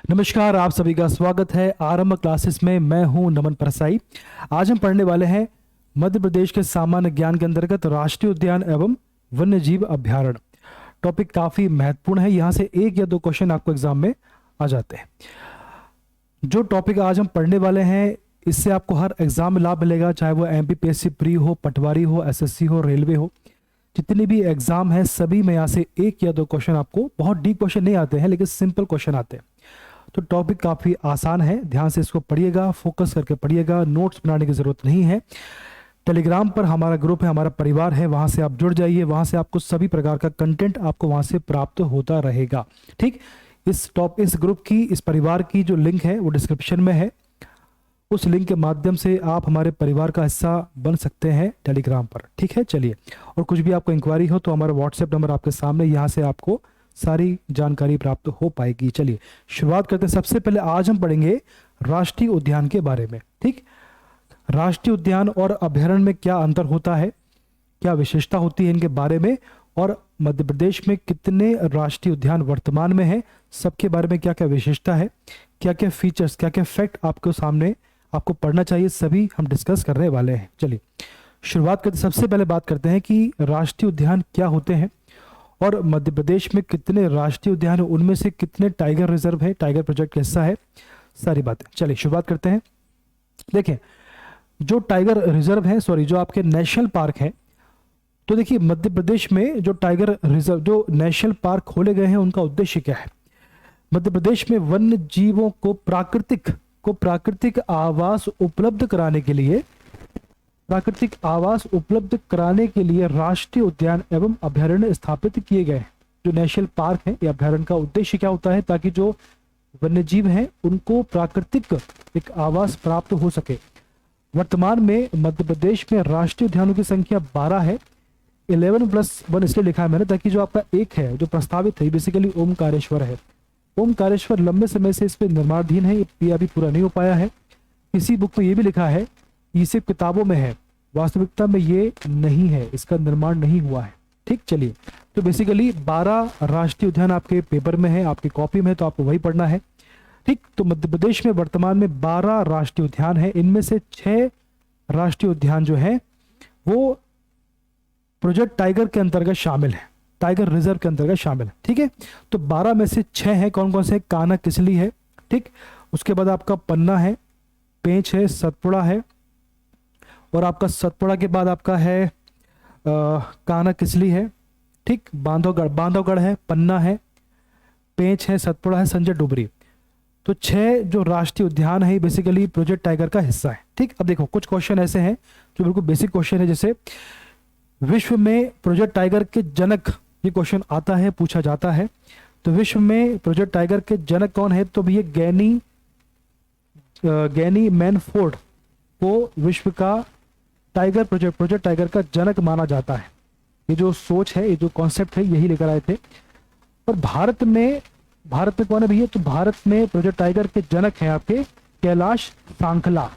नमस्कार, आप सभी का स्वागत है आरंभ क्लासेस में। मैं हूं नमन परसाई। आज हम पढ़ने वाले हैं मध्य प्रदेश के सामान्य ज्ञान के अंतर्गत राष्ट्रीय उद्यान एवं वन्य जीव अभ्यारण्य। टॉपिक काफी महत्वपूर्ण है, यहां से एक या दो क्वेश्चन आपको एग्जाम में आ जाते हैं। जो टॉपिक आज हम पढ़ने वाले हैं इससे आपको हर एग्जाम में लाभ मिलेगा, चाहे वो एमपीपीएससी प्री हो, पटवारी हो, एसएससी हो, रेलवे हो। जितने भी एग्जाम है सभी में यहाँ से एक या दो क्वेश्चन आपको, बहुत डीप क्वेश्चन नहीं आते हैं लेकिन सिंपल क्वेश्चन आते हैं। तो टॉपिक काफ़ी आसान है, ध्यान से इसको पढ़िएगा, फोकस करके पढ़िएगा, नोट्स बनाने की ज़रूरत नहीं है। टेलीग्राम पर हमारा ग्रुप है, हमारा परिवार है, वहाँ से आप जुड़ जाइए, वहाँ से आपको सभी प्रकार का कंटेंट आपको वहाँ से प्राप्त होता रहेगा। ठीक, इस ग्रुप की, इस परिवार की जो लिंक है वो डिस्क्रिप्शन में है। उस लिंक के माध्यम से आप हमारे परिवार का हिस्सा बन सकते हैं टेलीग्राम पर। ठीक है, चलिए। और कुछ भी आपको इंक्वायरी हो तो हमारा व्हाट्सएप नंबर आपके सामने, यहाँ से आपको सारी जानकारी प्राप्त हो पाएगी। चलिए शुरुआत करते हैं। सबसे पहले आज हम पढ़ेंगे राष्ट्रीय उद्यान के बारे में। ठीक, राष्ट्रीय उद्यान और अभ्यारण्य में क्या अंतर होता है, क्या विशेषता होती है इनके बारे में, और मध्य प्रदेश में कितने राष्ट्रीय उद्यान वर्तमान में है, सबके बारे में क्या क्या विशेषता है, क्या क्या फीचर्स, क्या क्या फैक्ट आपको सामने आपको पढ़ना चाहिए, सभी हम डिस्कस करने वाले हैं। चलिए शुरुआत करते। सबसे पहले बात करते हैं कि राष्ट्रीय उद्यान क्या होते हैं और मध्य प्रदेश में कितने राष्ट्रीय उद्यान है, उनमें से कितने टाइगर रिजर्व है, टाइगर प्रोजेक्ट का हिस्सा है, सारी बातें। चलिए शुरुआत करते हैं। देखिए जो टाइगर रिजर्व है, सॉरी जो आपके नेशनल पार्क है, तो देखिए मध्य प्रदेश में जो टाइगर रिजर्व, जो नेशनल पार्क खोले गए हैं, उनका उद्देश्य क्या है। मध्य प्रदेश में वन्य जीवों को प्राकृतिक आवास उपलब्ध कराने के लिए, राष्ट्रीय उद्यान एवं अभ्यारण्य स्थापित किए गए हैं। जो नेशनल पार्क है या अभ्यारण्य का उद्देश्य क्या होता है, ताकि जो वन्यजीव हैं उनको प्राकृतिक एक आवास प्राप्त हो सके। वर्तमान में मध्य प्रदेश में राष्ट्रीय उद्यानों की संख्या 12 है। 11+1 इसलिए लिखा है मैंने, ताकि जो आपका एक है जो प्रस्तावित है बेसिकली ओमकारेश्वर है। ओमकारेश्वर लंबे समय से इस पर निर्माणाधीन है, ये अभी पूरा नहीं हो पाया है। किसी बुक में ये भी लिखा है, ये सिर्फ किताबों में है, वास्तविकता में ये नहीं है, इसका निर्माण नहीं हुआ है। ठीक, चलिए। तो बेसिकली 12 राष्ट्रीय उद्यान आपके पेपर में है, आपकी कॉपी में है, तो आपको वही पढ़ना है। ठीक, तो मध्य प्रदेश में वर्तमान में 12 राष्ट्रीय उद्यान है। इनमें से 6 राष्ट्रीय उद्यान जो है वो प्रोजेक्ट टाइगर के अंतर्गत शामिल है, टाइगर रिजर्व के अंतर्गत शामिल है। ठीक है, तो 12 में से 6 हैं। कौन कौन से? कान्हा किसली है, ठीक, उसके बाद आपका पन्ना है, पेंच है, सतपुड़ा है, और आपका सतपुड़ा के बाद आपका है कान्हा किसली है, ठीक, बांधवगढ़ है, पन्ना है, पेंच है, सतपुड़ा है, संजय डुबरी। तो 6 जो राष्ट्रीय उद्यान है बेसिकली प्रोजेक्ट टाइगर का हिस्सा है। ठीक, अब देखो कुछ क्वेश्चन ऐसे हैं जो बिल्कुल बेसिक क्वेश्चन है, जैसे विश्व में प्रोजेक्ट टाइगर के जनक, ये क्वेश्चन आता है, पूछा जाता है। तो विश्व में प्रोजेक्ट टाइगर के जनक कौन है, तो ये गैनी मैनफोर्ड को विश्व का प्रोजेक्ट टाइगर का जनक माना जाता है। ये जो सोच है, ये जो कॉन्सेप्ट है, यही लेकर आए थे। और भारत में कौन है भैया, तो भारत में प्रोजेक्ट टाइगर के जनक हैं आपके कैलाश सांखला।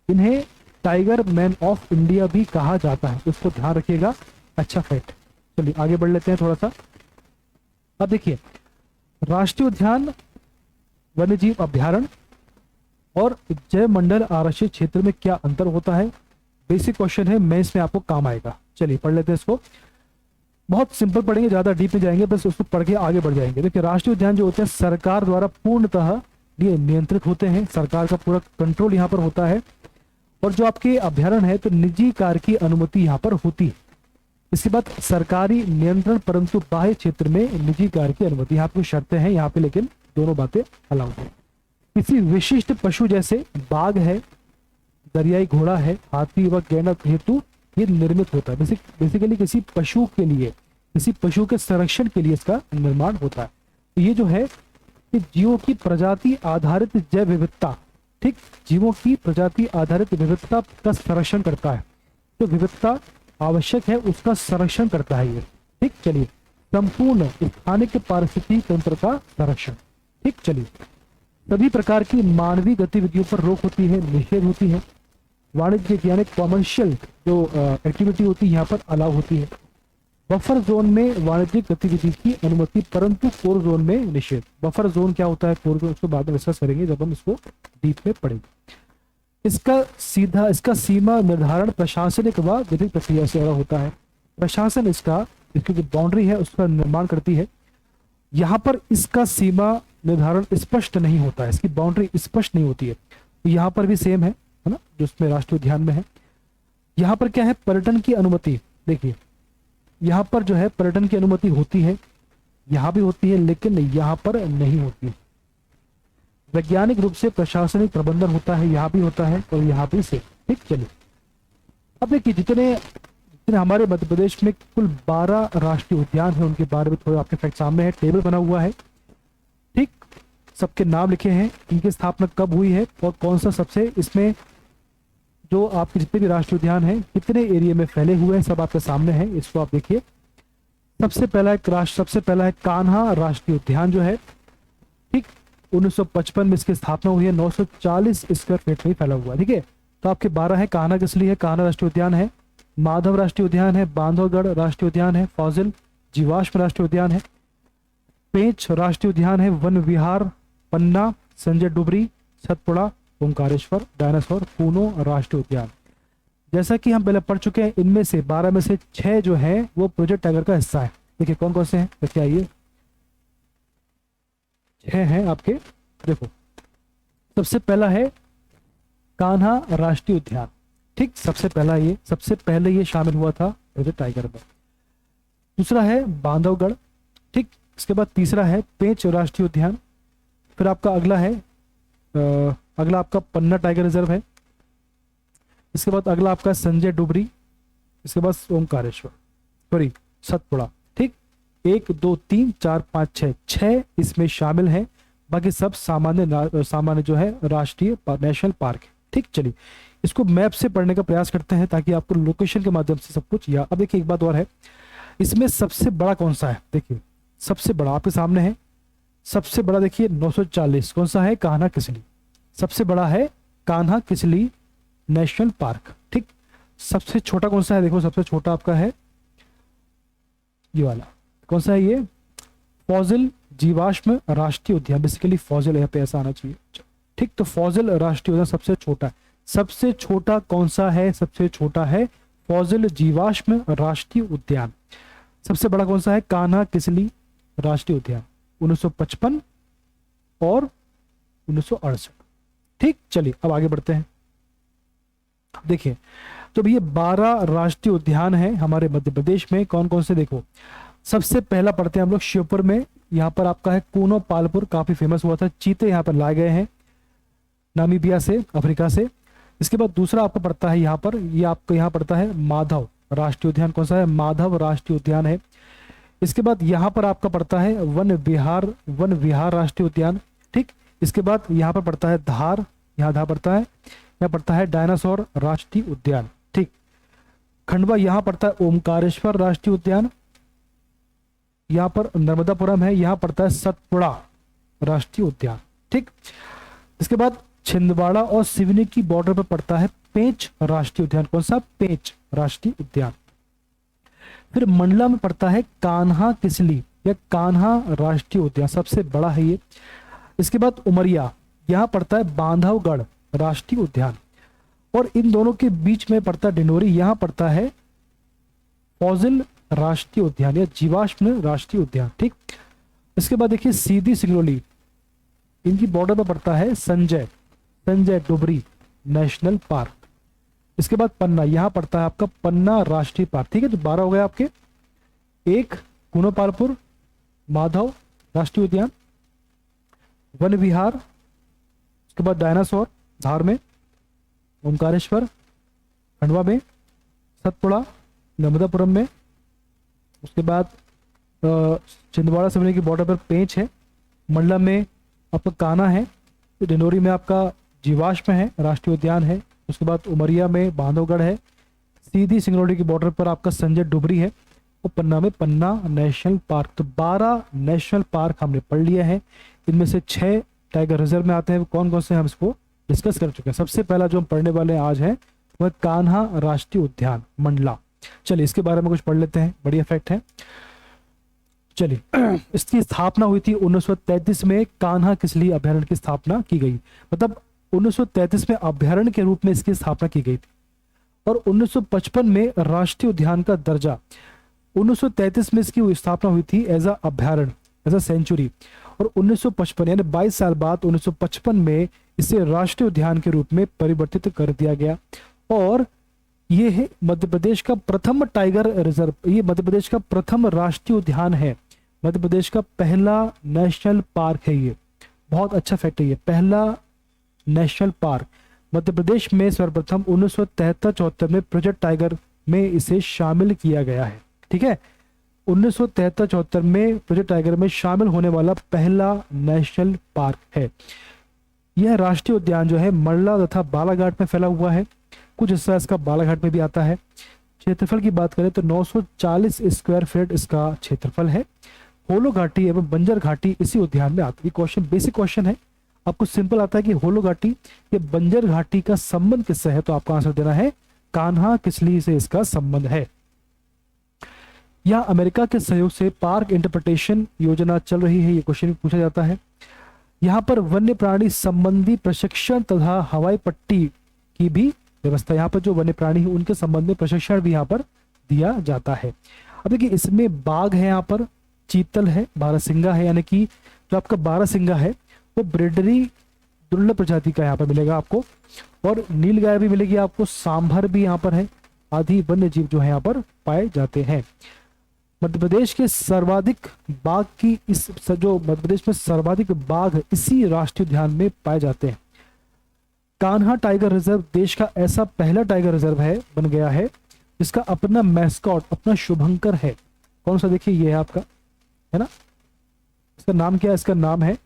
इन्हें टाइगर मैन ऑफ इंडिया भी कहा जाता है, उसको ध्यान रखिएगा, अच्छा फैक्ट। चलिए आगे बढ़ लेते हैं थोड़ा सा। अब देखिए राष्ट्रीय उद्यान, वन्यजीव अभ्यारण्य और जैव मंडल आरक्षित क्षेत्र में क्या अंतर होता है, बेसिक क्वेश्चन है, मैं इसमें आपको काम आएगा। चलिए पढ़ लेते हैं इसको, बहुत सिंपल पढ़ेंगे, ज्यादा डीप में जाएंगे, बस उसको पढ़ के आगे बढ़ जाएंगे। देखिए राष्ट्रीय उद्यान जो होते हैं सरकार द्वारा पूर्णतः ये नियंत्रित होते हैं, सरकार का पूरा कंट्रोल यहाँ पर होता है। और जो आपके अभ्यारण्य है तो निजी कार्य की अनुमति यहाँ पर होती है। इसके बाद सरकारी नियंत्रण परंतु बाह्य क्षेत्र में निजी कार्य की अनुमति, यहाँ पे शर्तें हैं यहाँ पे, लेकिन दोनों बातें अलाउड है। किसी विशिष्ट पशु जैसे बाघ है, दरियाई घोड़ा है, हाथी व गैंडा हेतु ये निर्मित होता है। बेसिकली किसी पशु के लिए, किसी पशु के संरक्षण के लिए इसका निर्माण होता है। तो ये जो है कि जीवों की प्रजाति आधारित जैव विविधता, ठीक, जीवों की प्रजाति आधारित विविधता का संरक्षण करता है। तो विविधता आवश्यक है उसका संरक्षण करता है ये। ठीक, चलिए। संपूर्ण स्थानिक पारिस्थितिकी तंत्र का संरक्षण। ठीक, चलिए। सभी प्रकार की मानवीय गतिविधियों पर रोक होती है, निषेध होती है। वाणिज्य यानी कॉमर्शियल जो एक्टिविटी होती है यहाँ पर अलाउ होती है। बफर जोन में वाणिज्यिक गतिविधि की अनुमति परंतु कोर जोन में निषेध। बफर जोन क्या होता है, कोर जोन, उसको बाद में डिस्कस करेंगे जब हम इसको डीप में पढ़ेंगे। इसका सीमा निर्धारण प्रशासनिक व विधिक प्रक्रिया से होता है। प्रशासन इसकी जो बाउंड्री है उसका निर्माण करती है। यहाँ पर इसका सीमा निर्धारण स्पष्ट नहीं होता है, इसकी बाउंड्री स्पष्ट नहीं होती है। तो यहाँ पर भी सेम है ना, जो उसमें राष्ट्रीय उद्यान में है। यहाँ पर क्या है, पर्यटन की अनुमति। देखिए यहाँ पर जो है पर्यटन की अनुमति होती है, यहाँ भी होती है, लेकिन यहाँ पर नहीं होती। वैज्ञानिक रूप से प्रशासनिक प्रबंधन होता है, यहाँ भी होता है और यहाँ भी से। ठीक, चलिए अब देखिए जितने हमारे मध्य प्रदेश में कुल 12 राष्ट्रीय उद्यान है, उनके बारे में थोड़ा आपके फैक्ट सामने है, टेबल बना हुआ है। ठीक, सबके नाम लिखे हैं, इनकी स्थापना कब हुई है और कौन सा सबसे, इसमें जो आपके जितने भी राष्ट्रीय उद्यान हैं कितने एरिया में फैले हुए हैं, सब आपके सामने है। इसको आप देखिए। सबसे पहला है कान्हा राष्ट्रीय उद्यान जो है। ठीक, 1955 में इसकी स्थापना हुई है, 940 स्क्वायर फीट में फैला हुआ है। ठीक है, तो आपके 12 है। कान्हा किस लिए है, कान्हा राष्ट्रीय उद्यान है, माधव राष्ट्रीय उद्यान है, बांधवगढ़ राष्ट्रीय उद्यान है, फॉजिल जीवाश्म राष्ट्रीय उद्यान है, पेंच राष्ट्रीय उद्यान है, वन विहार पन्ना, संजय डुबरी, सतपुड़ा, ओंकारेश्वर, डायनासोर, कूनो राष्ट्रीय उद्यान। जैसा कि हम पहले पढ़ चुके हैं, इनमें से 12 में से 6 जो है वो प्रोजेक्ट टाइगर का हिस्सा है। देखिए कौन कौन से हैं, देखिए आइए 6 हैं आपके। देखो सबसे पहला है कान्हा राष्ट्रीय उद्यान। ठीक, सबसे पहले ये शामिल हुआ था प्रोजेक्ट टाइगर में। दूसरा है बांधवगढ़। ठीक, इसके बाद तीसरा है पेंच राष्ट्रीय उद्यान। फिर आपका अगला आपका पन्ना टाइगर रिजर्व है। इसके बाद अगला आपका संजय डुबरी। इसके बाद ओंकारेश्वर, सॉरी सतपुड़ा। ठीक, 1 2 3 4 5 6 इसमें शामिल हैं, बाकी सब सामान्य जो है राष्ट्रीय नेशनल पार्क है। ठीक, चलिए इसको मैप से पढ़ने का प्रयास करते हैं ताकि आपको लोकेशन के माध्यम से सब कुछ याद। अब देखिए एक बात और है, इसमें सबसे बड़ा कौन सा है, देखिए सबसे बड़ा आपके सामने है। सबसे बड़ा देखिए 940, कौन सा है, कान्हा किसली। सबसे बड़ा है कान्हा किसली नेशनल पार्क। ठीक, सबसे छोटा कौन सा है, देखो सबसे छोटा आपका है ये वाला, कौन सा है ये, फॉजिल जीवाश्म राष्ट्रीय उद्यान। बेसिकली फॉजिल यहाँ पे ऐसा आना चाहिए। ठीक, तो फॉजिल राष्ट्रीय उद्यान सबसे छोटा है। सबसे छोटा कौन सा है, सबसे छोटा है फॉजिल जीवाश्म राष्ट्रीय उद्यान। सबसे बड़ा कौन सा है, कान्हा किसली राष्ट्रीय उद्यान, 1955 और 1968। ठीक, चलिए अब आगे बढ़ते हैं। देखिए तो ये 12 राष्ट्रीय उद्यान हैं हमारे मध्य प्रदेश में। कौन कौन से, देखो सबसे पहला पढ़ते हैं हम लोग श्योपुर में। यहाँ पर आपका है कूनो पालपुर, काफी फेमस हुआ था, चीते यहाँ पर लाए गए हैं नामीबिया से, अफ्रीका से। इसके बाद दूसरा आपका पड़ता है यहाँ पर, ये आपको यहाँ पड़ता है माधव राष्ट्रीय उद्यान। कौन सा है, माधव राष्ट्रीय उद्यान है। इसके बाद यहाँ पर आपका पड़ता है वन विहार राष्ट्रीय उद्यान। ठीक, इसके बाद यहाँ पर पड़ता है धार, यहाँ धार पड़ता है, यहाँ पड़ता है डायनासोर राष्ट्रीय उद्यान। ठीक, खंडवा यहाँ पड़ता है ओमकारेश्वर राष्ट्रीय उद्यान। यहाँ पर नर्मदापुरम है, यहाँ पड़ता है सतपुड़ा राष्ट्रीय उद्यान। ठीक, इसके बाद छिंदवाड़ा और सिवनी की बॉर्डर पर पड़ता है पेंच राष्ट्रीय उद्यान। कौन सा, पेंच राष्ट्रीय उद्यान। फिर मंडला में पड़ता है कान्हा किसली या कान्हा राष्ट्रीय उद्यान, सबसे बड़ा है ये। इसके बाद उमरिया, यहाँ पड़ता है बांधवगढ़ राष्ट्रीय उद्यान। और इन दोनों के बीच में पड़ता है डिंडोरी, यहाँ पड़ता है फॉजिल राष्ट्रीय उद्यान या जीवाश्म राष्ट्रीय उद्यान। ठीक, इसके बाद देखिए सीधी सिंगरौली, इनकी बॉर्डर पर पड़ता है संजय डुबरी नेशनल पार्क। इसके बाद पन्ना, यहाँ पड़ता है आपका पन्ना राष्ट्रीय पार्क। ठीक है, तो 12 हो गए आपके। एक कूनो पालपुर, माधव राष्ट्रीय उद्यान, वन विहार, उसके बाद डायनासोर धार में, ओंकारेश्वर खंडवा में, सतपुड़ा नर्मदापुरम में। उसके बाद छिंदवाड़ा सिवनी की बॉर्डर पर पेंच है, मंडला में आपका कान्हा है, डिंडोरी में आपका जीवाश्म है राष्ट्रीय उद्यान है। उसके बाद उमरिया में बांधवगढ़ है, सीधी सिंगरौली की बॉर्डर पर आपका संजय डुबरी है और पन्ना में पन्ना नेशनल पार्क। तो 12 नेशनल पार्क हमने पढ़ लिया है, इनमें से 6 टाइगर रिजर्व में आते हैं। कौन कौन से हम इसको डिस्कस कर चुके हैं। सबसे पहला जो हम पढ़ने वाले आज है वह कान्हा राष्ट्रीय उद्यान मंडला। चलिए इसके बारे में कुछ पढ़ लेते हैं, बढ़िया फैक्ट है। चलिए इसकी स्थापना हुई थी 1933 में, कान्हा किसली अभयारण्य की स्थापना की गई। मतलब 1933 में अभयारण्य के रूप में इसकी स्थापना की गई थी और 1955 में राष्ट्रीय उद्यान का दर्जा। 1933 में इसकी स्थापना हुई थी एज अ अभयारण्य, एज अ सेंचुरी, और 1955 यानी 22 साल बाद 1955 में इसे राष्ट्रीय उद्यान के रूप में परिवर्तित कर दिया गया। और ये है मध्य प्रदेश का प्रथम टाइगर रिजर्व, ये मध्य प्रदेश का प्रथम राष्ट्रीय उद्यान है, मध्य प्रदेश का पहला नेशनल पार्क है। ये बहुत अच्छा फैक्ट है, ये पहला नेशनल पार्क मध्य प्रदेश में सर्वप्रथम 1973-74 में प्रोजेक्ट टाइगर में इसे शामिल किया गया है। ठीक है, 1973-74 में प्रोजेक्ट टाइगर में शामिल होने वाला पहला नेशनल पार्क है। यह राष्ट्रीय उद्यान जो है मंडला तथा बालाघाट में फैला हुआ है, कुछ हिस्सा इसका बालाघाट में भी आता है। क्षेत्रफल की बात करें तो 940 स्क्वायर फीट इसका क्षेत्रफल है। होलो घाटी एवं बंजर घाटी इसी उद्यान में आती है। क्वेश्चन बेसिक क्वेश्चन है, आपको सिंपल आता है कि होलो घाटी या बंजर घाटी का संबंध किससे है, तो आपका आंसर देना है कान्हा किसली से इसका संबंध है। यह अमेरिका के सहयोग से पार्क इंटरप्रिटेशन योजना चल रही है, ये क्वेश्चन भी पूछा जाता है। यहाँ पर वन्य प्राणी संबंधी प्रशिक्षण तथा हवाई पट्टी की भी व्यवस्था, यहाँ पर जो वन्य प्राणी है उनके संबंध में प्रशिक्षण भी यहाँ पर दिया जाता है। अब देखिए इसमें बाघ है, यहाँ पर चीतल है, बारहसिंगा है, यानी कि जो आपका बारहसिंगा है वो ब्रिडरी दुर्लभ प्रजाति का यहाँ पर मिलेगा आपको, और नीलगाय भी मिलेगी आपको, सांभर भी यहाँ पर है, आदि वन्य जीव जो है यहाँ पर पाए जाते हैं। मध्य प्रदेश के सर्वाधिक बाघ की जो मध्य प्रदेश में सर्वाधिक बाघ इसी राष्ट्रीय उद्यान में पाए जाते हैं। कान्हा टाइगर रिजर्व देश का ऐसा पहला टाइगर रिजर्व है, बन गया है, जिसका अपना मैस्कॉट, अपना शुभंकर है। कौन सा, देखिए ये है आपका, है ना, इसका नाम क्या है, इसका नाम है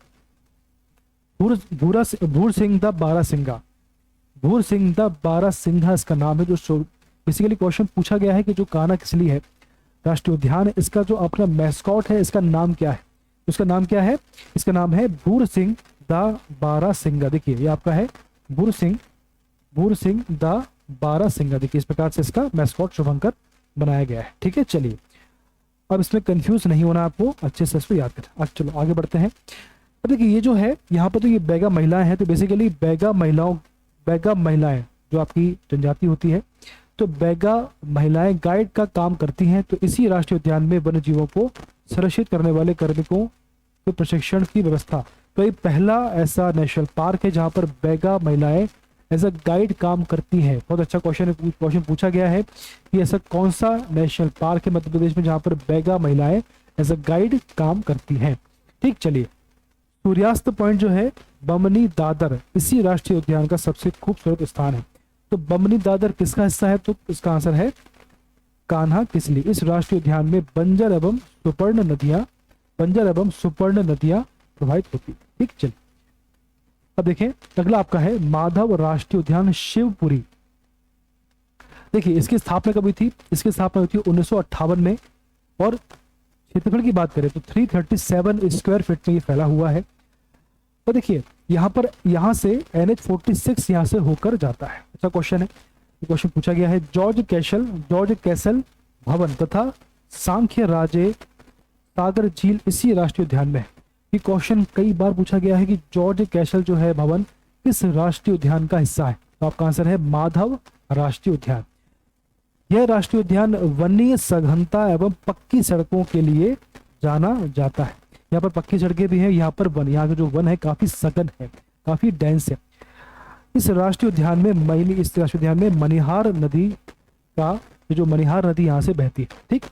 भूर सिंह द बारहसिंगा, भूर सिंह द बारहसिंगा इसका नाम है। जो बेसिकली क्वेश्चन पूछा गया है कि जो कान्हा किसली है राष्ट्रीय उद्यान है, इसका जो अपना मैस्कॉट है इसका नाम क्या है, इसका नाम क्या है, इसका नाम है भूर सिंह द बारहसिंगा। देखिए ये आपका है भूर सिंह द बारहसिंगा। देखिए इस प्रकार से इसका मैस्कॉट शुभंकर बनाया गया है। ठीक है, चलिए अब इसमें कंफ्यूज नहीं होना, आपको अच्छे से इसको याद करें। अब चलो आगे बढ़ते हैं। अब देखिए ये जो है यहाँ पर तो ये बैगा महिलाएं हैं, तो बेसिकली बैगा महिलाएं जो आपकी जनजाति होती है, तो बैगा महिलाएं गाइड का काम करती हैं। तो इसी राष्ट्रीय उद्यान में वन्य जीवों को संरक्षित करने वाले कार्मिकों के प्रशिक्षण की व्यवस्था, तो ये पहला ऐसा नेशनल पार्क है जहां पर बैगा महिलाएं एज अ गाइड काम करती हैं। बहुत अच्छा क्वेश्चन पूछा गया है कि ऐसा कौन सा नेशनल पार्क है मध्य प्रदेश में जहां पर बैगा महिलाएं एज अ गाइड काम करती हैं। ठीक, चलिए सूर्यास्त पॉइंट जो है बमनी दादर इसी राष्ट्रीय उद्यान का सबसे खूबसूरत स्थान है। तो बमनी दादर किसका हिस्सा है, तो इसका आंसर है कान्हा किसली। इस राष्ट्रीय उद्यान में बंजर एवं सुपर्ण नदियां प्रवाहित होती। ठीक, चलिए अब देखें अगला आपका है माधव राष्ट्रीय उद्यान शिवपुरी। देखिए इसकी स्थापना कब हुई थी, इसकी स्थापना हुई थी 1958 में, और क्षेत्रफल की बात करें तो 337 स्क्वायर फीट में ये फैला हुआ है। तो देखिए यहाँ से NH-46 यहाँ से होकर जाता है। अच्छा क्वेश्चन है, क्वेश्चन पूछा गया है जॉर्ज कैसल भवन तथा सांख्य राजे सागर झील इसी राष्ट्रीय उद्यान में है। ये क्वेश्चन कई बार पूछा गया है कि जॉर्ज कैसल जो है भवन किस राष्ट्रीय उद्यान का हिस्सा है, तो आपका आंसर है माधव राष्ट्रीय उद्यान। यह राष्ट्रीय उद्यान वन्य सघनता एवं पक्की सड़कों के लिए जाना जाता है। यहाँ पर पक्की सड़कें भी हैं, यहाँ पर यहाँ का जो वन है काफी सघन है, काफी डेंस है। इस राष्ट्रीय उद्यान में मनिहार नदी का जो मनिहार नदी यहाँ से बहती है। ठीक,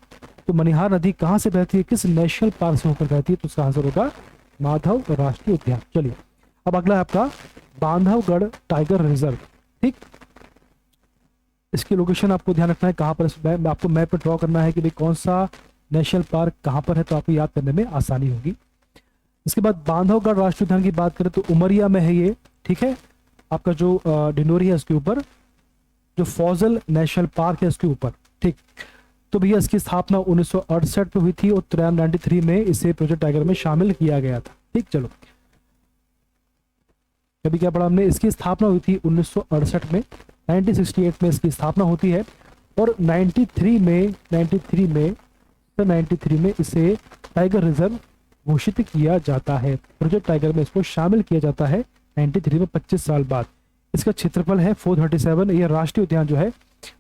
तो मनिहार नदी कहाँ से बहती है, किस नेशनल पार्क से होकर बहती है, तो उसका आंसर होगा माधव राष्ट्रीय उद्यान। चलिए अब अगला है आपका बांधवगढ़ टाइगर रिजर्व। ठीक, इसकी लोकेशन आपको ध्यान रखना है, कहाँ पर आपको मैप पर ड्रॉ करना है कि भाई कौन सा नेशनल पार्क कहाँ पर है, तो आपको याद करने में आसानी होगी। इसके बाद बांधवगढ़ राष्ट्रीय उद्यान की बात करें तो उमरिया में है ये। ठीक है, आपका जो डिंडोरी है उसके ऊपर, जो फौजल नेशनल पार्क है उसके ऊपर। ठीक, तो भैया इसकी स्थापना 1968 में हुई थी और 93 में इसे प्रोजेक्ट टाइगर में शामिल किया गया था। ठीक, चलो अभी क्या पढ़ा हमने, इसकी स्थापना हुई थी 1968 में, 1968 में इसकी स्थापना होती है और 93 में इसे टाइगर रिजर्व घोषित किया जाता है। प्रोजेक्ट टाइगर में इसको शामिल किया जाता है 93 में 25 साल बाद। इसका क्षेत्रफल है 437। यह राष्ट्रीय उद्यान जो है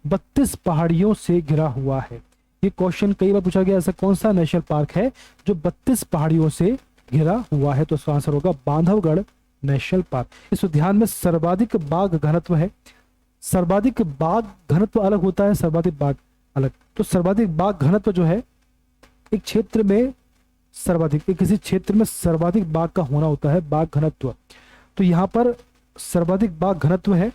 32 पहाड़ियों से घिरा हुआ है। ये क्वेश्चन कई बार पूछा गया, ऐसा कौन सा नेशनल पार्क है जो 32 पहाड़ियों से घिरा हुआ है? तो इसका आंसर होगा बांधवगढ़ नेशनल पार्क। इस उद्यान में सर्वाधिक बाघ घनत्व है। सर्वाधिक बाघ घनत्व अलग होता है, सर्वाधिक बाघ अलग। तो सर्वाधिक बाघ घनत्व जो है एक क्षेत्र में किसी क्षेत्र में सर्वाधिक बाघ का होना होता है, बाघ घनत्व। तो यहाँ पर सर्वाधिक बाघ घनत्व है,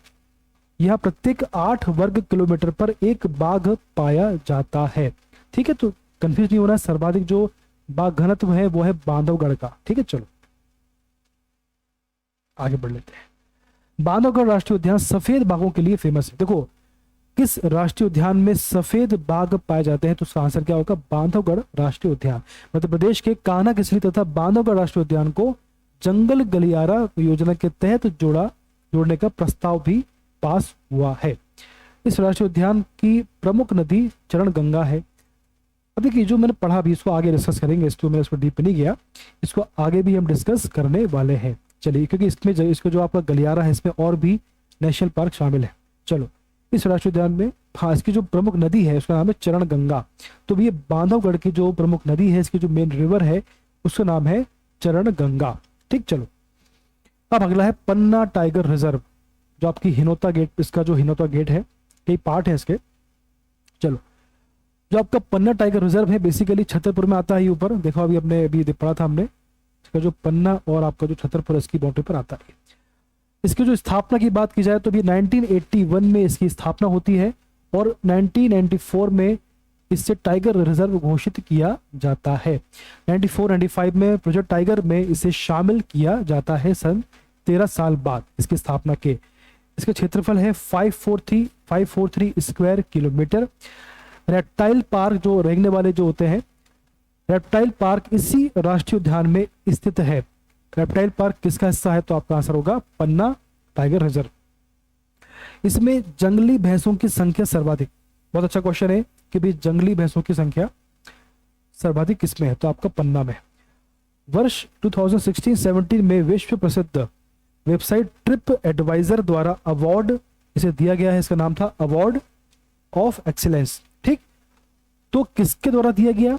यहाँ प्रत्येक 8 वर्ग किलोमीटर पर एक बाघ पाया जाता है। ठीक है, तो कंफ्यूज नहीं होना, सर्वाधिक जो बाघ घनत्व है वो है बांधवगढ़ का। ठीक है, चलो आगे बढ़ लेते हैं। बांधवगढ़ राष्ट्रीय उद्यान सफेद बाघों के लिए फेमस है। देखो, किस राष्ट्रीय उद्यान में सफेद बाघ पाए जाते हैं? तो उसका आंसर क्या होगा? बांधवगढ़ राष्ट्रीय उद्यान। मध्य प्रदेश के कान्हा किसली तथा बांधवगढ़ राष्ट्रीय उद्यान को जंगल गलियारा योजना के तहत जोड़ने का प्रस्ताव भी पास हुआ है। इस राष्ट्रीय उद्यान की प्रमुख नदी चरण गंगा है। अभी की जो मैंने पढ़ा भी इसको आगे डिस्कस करेंगे, इसको मैं इसको डीप नहीं गया, इसको आगे भी हम डिस्कस करने वाले हैं। चलिए, क्योंकि इसको जो आपका गलियारा है इसमें और भी नेशनल पार्क शामिल है। चलो, इस राष्ट्रीय उद्यान में हाँ इसकी जो प्रमुख नदी है उसका नाम है चरण गंगा। तो ये बांधवगढ़ की जो प्रमुख नदी है, इसकी जो मेन रिवर है उसका नाम है चरण गंगा। ठीक, चलो अब अगला है पन्ना टाइगर रिजर्व, जो आपकी हिनोता गेट, इसका जो हिनोता गेट है, कई पार्ट है इसके। चलो, जो आपका पन्ना टाइगर रिजर्व है बेसिकली छतरपुर में आता है। ऊपर देखो, अभी पढ़ा था हमने, इसका जो पन्ना और आपका जो छतरपुर इसकी बाउंड्री पर आता है। इसकी जो स्थापना की बात की जाए तो भी 1981 में इसकी स्थापना होती है और 1994 में इससे टाइगर रिजर्व घोषित किया जाता है। 94-95 में प्रोजेक्ट टाइगर में इसे शामिल किया जाता है सन 13 साल बाद इसकी स्थापना के। इसका क्षेत्रफल है 543 स्क्वायर किलोमीटर। रेप्टाइल पार्क जो रेंगने वाले जो होते हैं, रेप्टाइल पार्क इसी राष्ट्रीय उद्यान में स्थित है। रेप्टाइल पार्क किसका हिस्सा है? तो आपका आंसर होगा पन्ना टाइगर रिजर्व। इसमें जंगली भैंसों की संख्या सर्वाधिक, बहुत अच्छा क्वेश्चन है कि भी जंगली भैंसों की संख्या सर्वाधिक किसमें है? तो आपका पन्ना में। वर्ष 2016-17 में विश्व प्रसिद्ध वेबसाइट ट्रिप एडवाइजर द्वारा अवार्ड इसे दिया गया है। इसका नाम था अवार्ड ऑफ एक्सीलेंस। ठीक, तो किसके द्वारा दिया गया?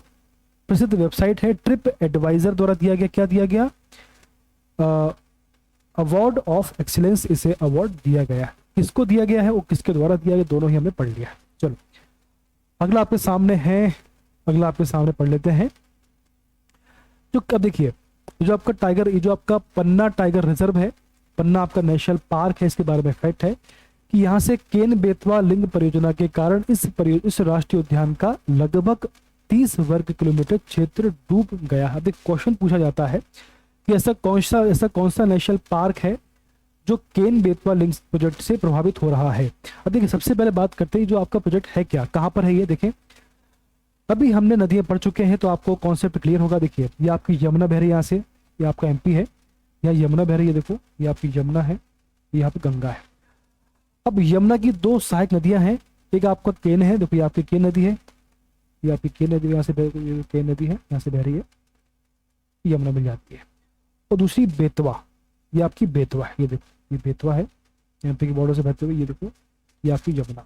प्रसिद्ध वेबसाइट है ट्रिप एडवाइजर द्वारा दिया गया। क्या दिया गया? अवार्ड ऑफ एक्सीलेंस इसे अवार्ड दिया गया। किसको दिया गया है और किसके द्वारा दिया गया, दोनों ही हमने पढ़ लिया। चलो, अगला आपके सामने पढ़ लेते हैं। जो अब देखिए, जो आपका पन्ना टाइगर रिजर्व है, पन्ना आपका नेशनल पार्क है, इसके बारे में फैक्ट है कि यहाँ से केन बेतवा लिंग परियोजना के कारण इस राष्ट्रीय उद्यान का लगभग 30 वर्ग किलोमीटर क्षेत्र डूब गया है। अब एक क्वेश्चन पूछा जाता है कि ऐसा कौन सा नेशनल पार्क है जो केन बेतवा लिंक प्रोजेक्ट से प्रभावित हो रहा है। अब देखिए, सबसे पहले बात करते हैं जो आपका प्रोजेक्ट है क्या, कहाँ पर है ये। देखें, अभी हमने नदियां पढ़ चुके हैं तो आपको कॉन्सेप्ट क्लियर होगा। देखिए, ये आपकी यमुना बह रही है यहाँ से, ये आपका एमपी है, यहाँ यमुना बह रही है। देखो, ये आपकी यमुना है, यहाँ पे गंगा है। अब यमुना की 2 सहायक नदियां हैं, एक आपका केन है, देखो ये आपकी केन नदी है, ये आपकी केन नदी यहाँ से केन नदी है, यहाँ से बह रही है, यमुना मिल जाती है। और दूसरी बेतवा, ये आपकी बेतवा है, ये देखो ये बेतवा है, एमपी की बॉर्डर से बहते हुए, ये देखो ये आपकी यमुना।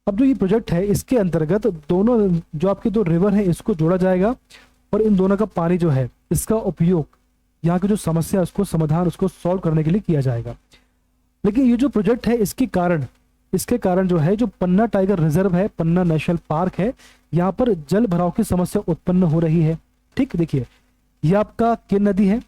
अब जो ये प्रोजेक्ट है इसके अंतर्गत दोनों जो आपके 2 रिवर हैं इसको जोड़ा जाएगा और इन दोनों का पानी जो है इसका उपयोग यहाँ की जो समस्या उसको सॉल्व करने के लिए किया जाएगा। लेकिन ये जो प्रोजेक्ट है इसके कारण जो है, जो पन्ना टाइगर रिजर्व है, पन्ना नेशनल पार्क है, यहाँ पर जल भराव की समस्या उत्पन्न हो रही है। ठीक, देखिए ये आपका केन नदी है,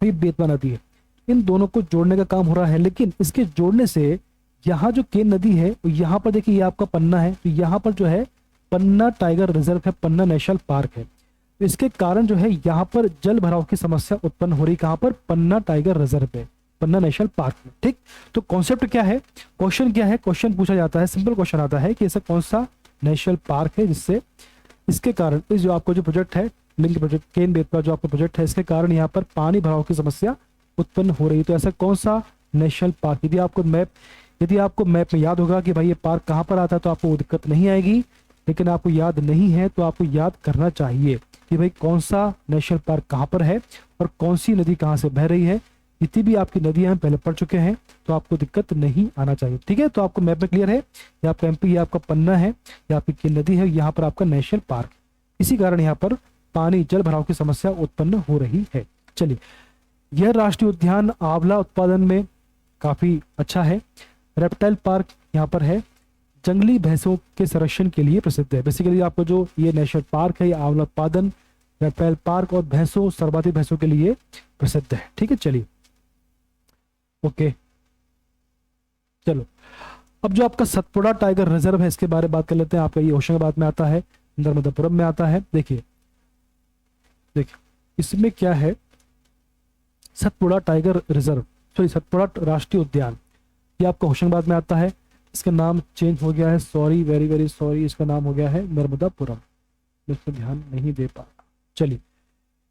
ये बेतवा नदी है, इन दोनों को जोड़ने का काम हो रहा है। लेकिन इसके जोड़ने से यहाँ जो केन नदी है, यहाँ पर देखिए ये आपका पन्ना है, तो यहाँ पर जो है पन्ना टाइगर रिजर्व है, पन्ना नेशनल पार्क है। तो इसके कारण जो है यहाँ पर जल भराव की समस्या उत्पन्न हो रही, कहाँ पर? पन्ना टाइगर रिजर्व पे, पन्ना नेशनल पार्क में। ठीक, तो कॉन्सेप्ट क्या है, क्वेश्चन क्या है? क्वेश्चन पूछा जाता है, सिंपल क्वेश्चन आता है कि ऐसा कौन सा नेशनल पार्क है जिससे इसके कारण इस जो आपका जो प्रोजेक्ट है, लिंक प्रोजेक्ट केन बेतवा जो आपका प्रोजेक्ट है, इसके कारण यहाँ पर पानी भराव की समस्या उत्पन्न हो रही है। तो ऐसा कौन सा नेशनल पार्क? यदि आपको मैप यदि आपको मैप में याद होगा कि भाई ये पार्क कहाँ पर आता है तो आपको वो दिक्कत नहीं आएगी, लेकिन आपको याद नहीं है तो आपको याद करना चाहिए कि भाई कौन सा नेशनल पार्क कहाँ पर है और कौन सी नदी कहाँ से बह रही है। जितनी भी आपकी नदियां हम पहले पढ़ चुके हैं, तो आपको दिक्कत नहीं आना चाहिए। ठीक है, तो आपको मैप में क्लियर है, ये आपका एमपी, ये आपका पन्ना है, ये आपकी नदी है, यहाँ पर आपका नेशनल पार्क। इसी कारण यहाँ पर पानी जल भराव की समस्या उत्पन्न हो रही है। चलिए, यह राष्ट्रीय उद्यान आंवला उत्पादन में काफी अच्छा है। रेप्टाइल पार्क यहाँ पर है, जंगली भैंसों के संरक्षण के लिए प्रसिद्ध है। बेसिकली आपको जो ये नेशनल पार्क है, ये आंवला उत्पादन, रेप्टाइल पार्क और भैंसों, सर्वाधिक भैंसों के लिए प्रसिद्ध है। ठीक है, चलिए ओके। चलो, अब जो आपका सतपुड़ा टाइगर रिजर्व है, इसके बारे में बात कर लेते हैं। आपका ये होशंगाबाद में आता है, नर्मदापुरम में आता है। देखिए इसमें क्या है, Satpura tiger reserve, sorry Satpura राष्ट्रीय उद्यान, ये आपका होशंगाबाद में आता है। इसका नाम चेंज हो गया है, सॉरी, वेरी वेरी सॉरी, इसका नाम हो गया है नर्मदापुरम। इस पर ध्यान नहीं दे पा। चलिए,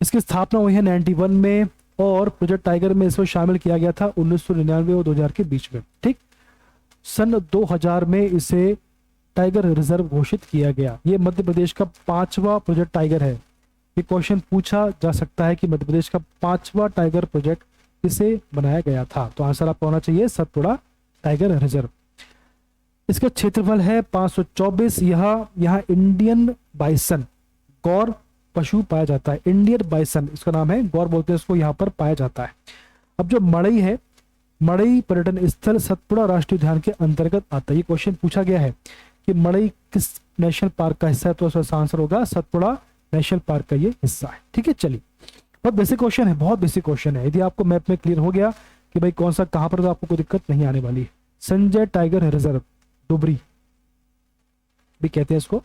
इसकी स्थापना हुई है 91 में और प्रोजेक्ट टाइगर में इसको शामिल किया गया था 1999 और 2000 के बीच में। ठीक, सन 2000 में इसे टाइगर रिजर्व घोषित किया गया। ये मध्य प्रदेश का 5वां प्रोजेक्ट टाइगर है। ये क्वेश्चन पूछा जा सकता है कि मध्य प्रदेश का 5वां टाइगर प्रोजेक्ट किसे बनाया गया था, तो आंसर आपका होना चाहिए सतपुड़ा टाइगर रिजर्व। इसका क्षेत्रफल है 524। यहाँ इंडियन बाइसन, गौर पशु पाया जाता है। इंडियन बाइसन इसका नाम है, गौर बोलते हैं इसको, यहाँ पर पाया जाता है। अब जो मड़ई है, मड़ई पर्यटन स्थल सतपुड़ा राष्ट्रीय उद्यान के अंतर्गत आता है। ये क्वेश्चन पूछा गया है कि मड़ई किस नेशनल पार्क का हिस्सा है, तो उसका आंसर होगा सतपुड़ा नेशनल पार्क का ये हिस्सा है। ठीक है, चलिए, बहुत बेसिक क्वेश्चन है, बहुत बेसिक क्वेश्चन है। यदि आपको मैप में क्लियर हो गया कि भाई कौन सा कहां पर, तो आपको कोई दिक्कत नहीं आने वाली है। संजय टाइगर रिजर्व, डुबरी भी कहते हैं इसको।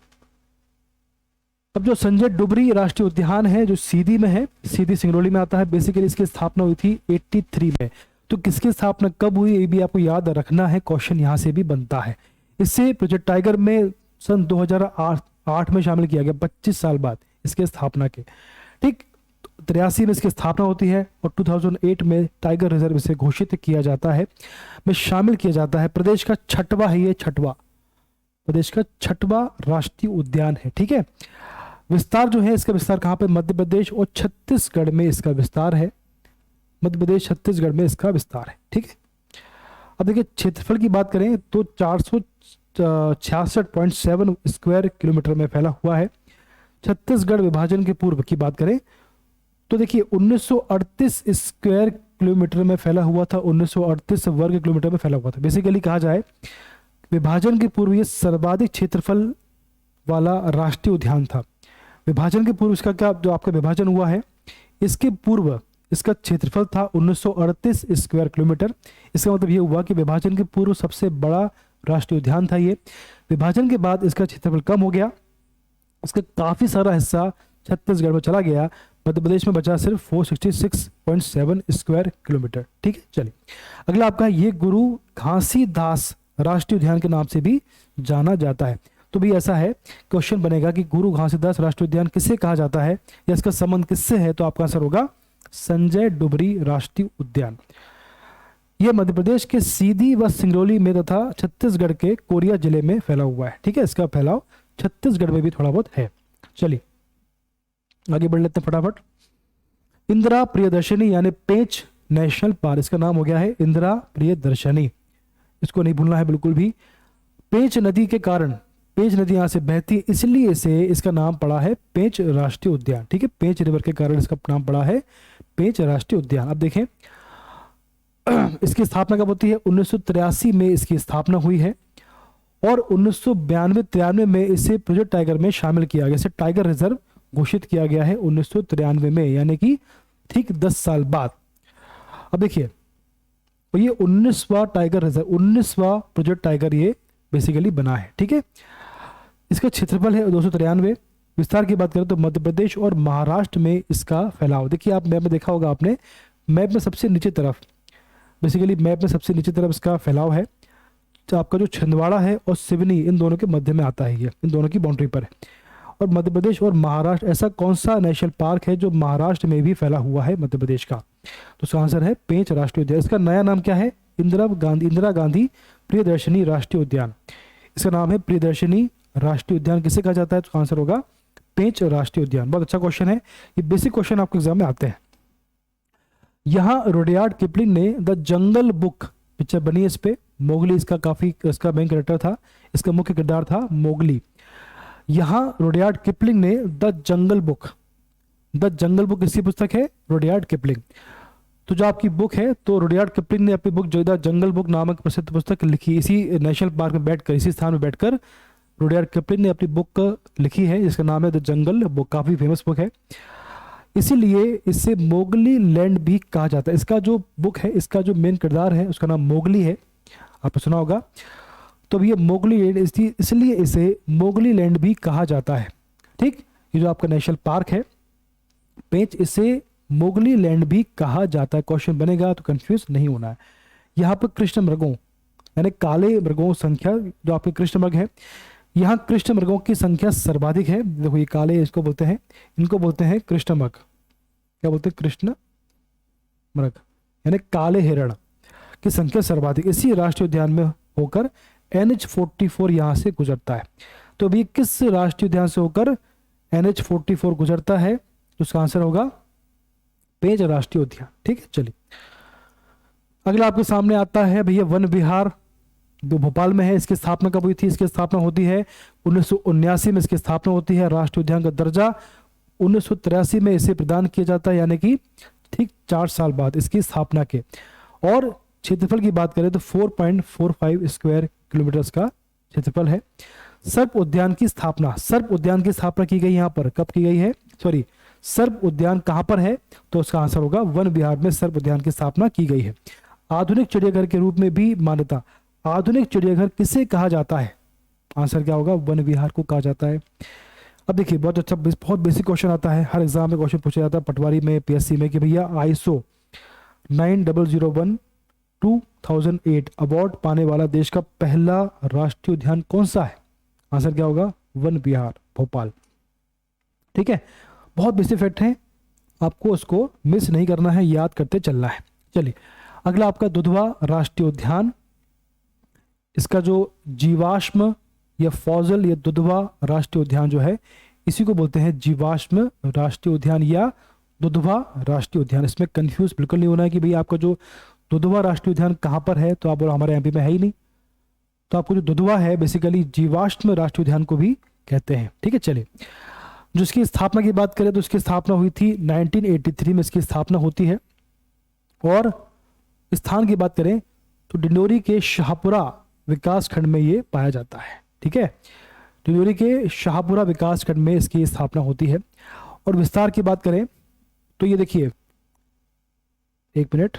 अब जो संजय डुबरी राष्ट्रीय उद्यान है, जो सीधी में है, सीधी सिंगरौली में आता है। बेसिकली इसकी स्थापना हुई थी 83 में। तो किसकी स्थापना कब हुई, ये भी आपको याद रखना है, क्वेश्चन यहां से भी बनता है। इससे प्रोजेक्ट टाइगर में सन 2008 में शामिल किया गया, 25 साल बाद इसके स्थापना के। ठीक, 83 में इसकी स्थापना होती है और 2008 में टाइगर रिजर्व इसे घोषित किया जाता है, में शामिल किया जाता है। प्रदेश का छठवां है ये, प्रदेश का छठवां राष्ट्रीय उद्यान है। ठीक है, विस्तार जो है, इसका विस्तार कहां पे, मध्य प्रदेश और छत्तीसगढ़ में इसका विस्तार है। मध्य प्रदेश छत्तीसगढ़ में इसका विस्तार है। ठीक है, अब देखिए क्षेत्रफल की बात करें तो 466.7 स्क्वायर किलोमीटर में फैला हुआ है। छत्तीसगढ़ विभाजन के पूर्व की बात करें तो देखिए 1938 स्क्वायर किलोमीटर में फैला हुआ था, 1938 वर्ग किलोमीटर में फैला हुआ था। बेसिकली कहा जाए, विभाजन के पूर्व ये सर्वाधिक क्षेत्रफल वाला राष्ट्रीय उद्यान था। विभाजन के पूर्व इसका क्या, जो आपका विभाजन हुआ है, इसके पूर्व इसका क्षेत्रफल था 1938 स्क्वायर किलोमीटर। इसका मतलब ये हुआ कि विभाजन के पूर्व सबसे बड़ा राष्ट्रीय उद्यान था ये। विभाजन के बाद इसका क्षेत्रफल कम हो गया, इसका काफी सारा हिस्सा छत्तीसगढ़ में चला गया, मध्य प्रदेश में बचा सिर्फ 466.7 स्क्वायर किलोमीटर। ठीक है, चलिए अगला आपका, ये गुरु घासीदास राष्ट्रीय उद्यान के नाम से भी जाना जाता है। तो भी ऐसा है, क्वेश्चन बनेगा कि गुरु घासीदास राष्ट्रीय उद्यान किससे कहा जाता है या इसका संबंध किससे है, तो आपका आंसर होगा संजय डुबरी राष्ट्रीय उद्यान। यह मध्य प्रदेश के सीधी व सिंगरौली में तथा छत्तीसगढ़ के कोरिया जिले में फैला हुआ है। ठीक है, इसका फैलाव छत्तीसगढ़ में भी थोड़ा बहुत है। चलिए आगे बढ़ लेते हैं फटाफट। इंदिरा प्रियदर्शनी यानी पेंच नेशनल पार्क, इसका नाम हो गया है इंदिरा प्रियदर्शनी, इसको नहीं भूलना है बिल्कुल भी। पेंच नदी के कारण, पेंच नदी यहाँ से बहती है, इसलिए से इसका नाम पड़ा है पेंच राष्ट्रीय उद्यान। ठीक है, पेंच रिवर के कारण इसका नाम पड़ा है पेंच राष्ट्रीय उद्यान। अब देखें इसकी स्थापना कब होती है, 1983 में इसकी स्थापना हुई है और 1992-93 में इसे प्रोजेक्ट टाइगर में शामिल किया गया। इसे टाइगर रिजर्व घोषित किया गया है 1993 में, यानी कि ठीक 10 साल बाद। अब देखिए, और ये 19वां टाइगर रिजर्व, 19वां प्रोजेक्ट टाइगर ये बेसिकली बना है। ठीक है, इसका क्षेत्रफल है 293। विस्तार की बात करें तो मध्य प्रदेश और महाराष्ट्र में इसका फैलाव, देखिए आप मैप में देखा होगा आपने, मैप में सबसे नीचे तरफ, बेसिकली मैप में सबसे नीचे तरफ इसका फैलाव है। तो आपका जो छिंदवाड़ा है और सिवनी, इन दोनों के मध्य में आता है, ये इन दोनों की बाउंड्री पर है। और मध्य प्रदेश और महाराष्ट्र, ऐसा कौन सा नेशनल पार्क है जो महाराष्ट्र में भी फैला हुआ है मध्य प्रदेश का, तो इसका आंसर है पेंच राष्ट्रीय उद्यान। इसका नया नाम क्या है, इंदिरा गांधी प्रियदर्शनी राष्ट्रीय उद्यान, इसका नाम है प्रियदर्शनी राष्ट्रीय उद्यान। किसे कहा जाता है? तो आंसर होगा पेंच राष्ट्रीय उद्यान। बहुत अच्छा क्वेश्चन है, ये बेसिक क्वेश्चन आपके एग्जाम में आते हैं। यहाँ रुडयार्ड किपलिंग ने द जंगल बुक पिक्चर बनी है, इस पे मोगली इसका मेन कैरेक्टर था, इसका मुख्य किरदार था मोगली। यहाँ रुडयार्ड किपलिंग ने द जंगल बुक किसकी पुस्तक है? Rudyard Kipling. तो जो आपकी बुक है, तो रुडयार्ड किपलिंग ने अपनी बुक जो द जंगल बुक नामक प्रसिद्ध पुस्तक लिखी, इसी नेशनल पार्क में बैठकर, इसी स्थान में बैठकर रुडयार्ड किपलिंग ने अपनी बुक लिखी है, जिसका नाम है द जंगल बुक। काफी फेमस बुक है, इसीलिए इसे मोगली लैंड भी कहा जाता है। इसका जो बुक है, इसका जो मेन किरदार है, उसका नाम मोगली है, आपने सुना होगा। तो ये मोगली लैंड, इसलिए इसे मोगली लैंड भी कहा जाता है। ठीक, ये जो आपका नेशनल पार्क है पेंच, इसे मोगली लैंड भी कहा जाता है। क्वेश्चन बनेगा तो कंफ्यूज नहीं होना है। यहाँ पर कृष्ण मृगों यानी काले मृगों संख्या, जो आपके कृष्ण मृग है, यहाँ कृष्ण मृगों की संख्या सर्वाधिक है। देखो ये काले, इसको बोलते हैं, इनको बोलते हैं कृष्ण मृग। क्या बोलते हैं? कृष्ण मृग यानी काले हिरण की संख्या सर्वाधिक। इसी राष्ट्रीय उद्यान में होकर NH44 यहाँ से गुजरता है। तो अभी किस राष्ट्रीय उद्यान से होकर NH44 गुजरता है? तो उसका आंसर होगा पेंच राष्ट्रीय उद्यान। ठीक है, चलिए अगला आपके सामने आता है भैया वन विहार, जो भोपाल में है। इसकी स्थापना कब हुई थी? इसकी स्थापना होती है 1979 में इसकी स्थापना होती है। राष्ट्रीय उद्यान का दर्जा 1983 में इसे प्रदान किया जाता है, यानी कि ठीक 4 साल बाद इसकी स्थापना के। और क्षेत्रफल की बात करें तो 4.45 स्क्वायर किलोमीटर का क्षेत्रफल है। सर्प उद्यान की स्थापना की गई यहाँ पर कब की गई है? सॉरी, सर्प उद्यान कहाँ पर है? तो उसका आंसर होगा वन विहार में सर्प उद्यान की स्थापना की गई है। आधुनिक चिड़ियाघर के रूप में भी मान्यता। आधुनिक चिड़ियाघर किसे कहा जाता है? आंसर क्या होगा? वन विहार को कहा जाता है। अब देखिए बहुत अच्छा, बहुत बेसिक क्वेश्चन आता है, हर एग्जाम में क्वेश्चन पूछा जाता है, पटवारी में, PSC में, कि भैया ISO 9001 2008 अवार्ड पाने वाला देश का पहला राष्ट्रीय उद्यान कौन सा है? आंसर क्या होगा? वन विहार भोपाल। ठीक है, बहुत बेसिक फैक्ट है, आपको उसको मिस नहीं करना है, याद करते चलना है। चलिए अगला आपका दुधवा राष्ट्रीय उद्यान। इसका जो जीवाश्म या फॉजल या दुधवा राष्ट्रीय उद्यान जो है, इसी को बोलते हैं जीवाश्म राष्ट्रीय उद्यान या दुधवा राष्ट्रीय उद्यान। इसमें कंफ्यूज बिल्कुल नहीं होना है कि भाई आपका जो दुधवा राष्ट्रीय उद्यान कहाँ पर है, तो आप बोलो हमारे MP में है ही नहीं। तो आपको जो दुधवा है बेसिकली जीवाश्म राष्ट्रीय उद्यान को भी कहते हैं। ठीक है, चलिए जिसकी स्थापना की बात करें तो इसकी स्थापना हुई थी 1983 में इसकी स्थापना होती है। और स्थान की बात करें तो डिंडोरी के शाहपुरा विकास खंड में ये पाया जाता है। ठीक है, डिंडोरी के शाहपुरा विकास खंड में इसकी स्थापना होती है। और विस्तार की बात करें तो ये देखिए, एक मिनट,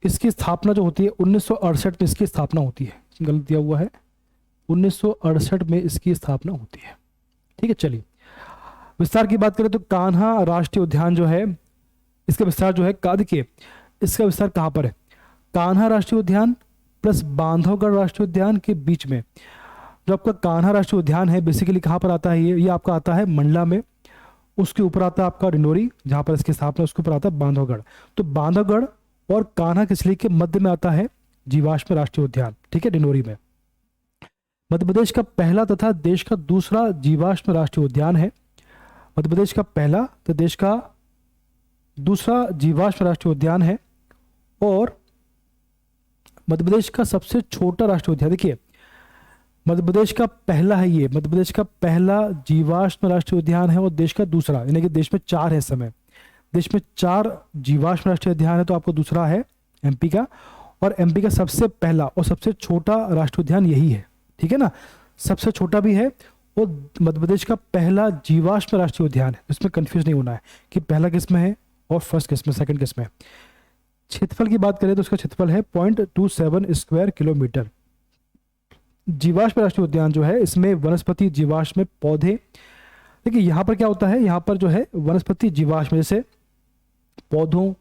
इसकी स्थापना जो होती है 1968 में इसकी स्थापना होती है। गलत दिया हुआ है, 1968 में इसकी स्थापना होती है। ठीक है, चलिए विस्तार की बात करें तो कान्हा राष्ट्रीय उद्यान जो है, इसका विस्तार जो है देखिए इसका विस्तार कहाँ पर है? कान्हा राष्ट्रीय उद्यान प्लस बांधवगढ़ राष्ट्रीय उद्यान के बीच में। जो आपका कान्हा राष्ट्रीय उद्यान है बेसिकली कहाँ पर आता है? ये आपका आता है मंडला में, उसके ऊपर आता है आपका डिंडोरी जहाँ पर इसकी स्थापना, उसके ऊपर आता है बांधवगढ़। तो बांधवगढ़ और कान्हा किसली के मध्य में आता है जीवाश्म राष्ट्रीय उद्यान। ठीक है, डिंडोरी में। मध्य प्रदेश का पहला तथा देश का दूसरा जीवाश्म राष्ट्रीय उद्यान है। मध्य प्रदेश का पहला तो देश का दूसरा जीवाश्म राष्ट्रीय उद्यान है। और मध्य प्रदेश का सबसे छोटा राष्ट्रीय उद्यान, देखिए मध्य प्रदेश का पहला है, ये मध्य प्रदेश का पहला जीवाश्म राष्ट्रीय उद्यान है और देश का दूसरा, यानी कि देश में 4 है इस समय, देश में 4 जीवाश्म राष्ट्रीय उद्यान है। तो आपको दूसरा है MP का, और MP का सबसे पहला और सबसे छोटा राष्ट्रीय उद्यान यही है। ठीक है ना, सबसे छोटा भी है और मध्य प्रदेश का पहला जीवाश्म राष्ट्रीय उद्यान है। इसमें कंफ्यूज नहीं होना है कि पहला किस में है और फर्स्ट किस में, सेकंड किस में। क्षेत्रफल की बात करें तो उसका क्षेत्रफल है 0.27 स्क्वायर किलोमीटर। जीवाश्म राष्ट्रीय उद्यान जो है इसमें वनस्पति, जीवाश्म, पौधे, देखिए यहाँ पर क्या होता है, यहाँ पर जो है वनस्पति जीवाश्म जैसे पौधों,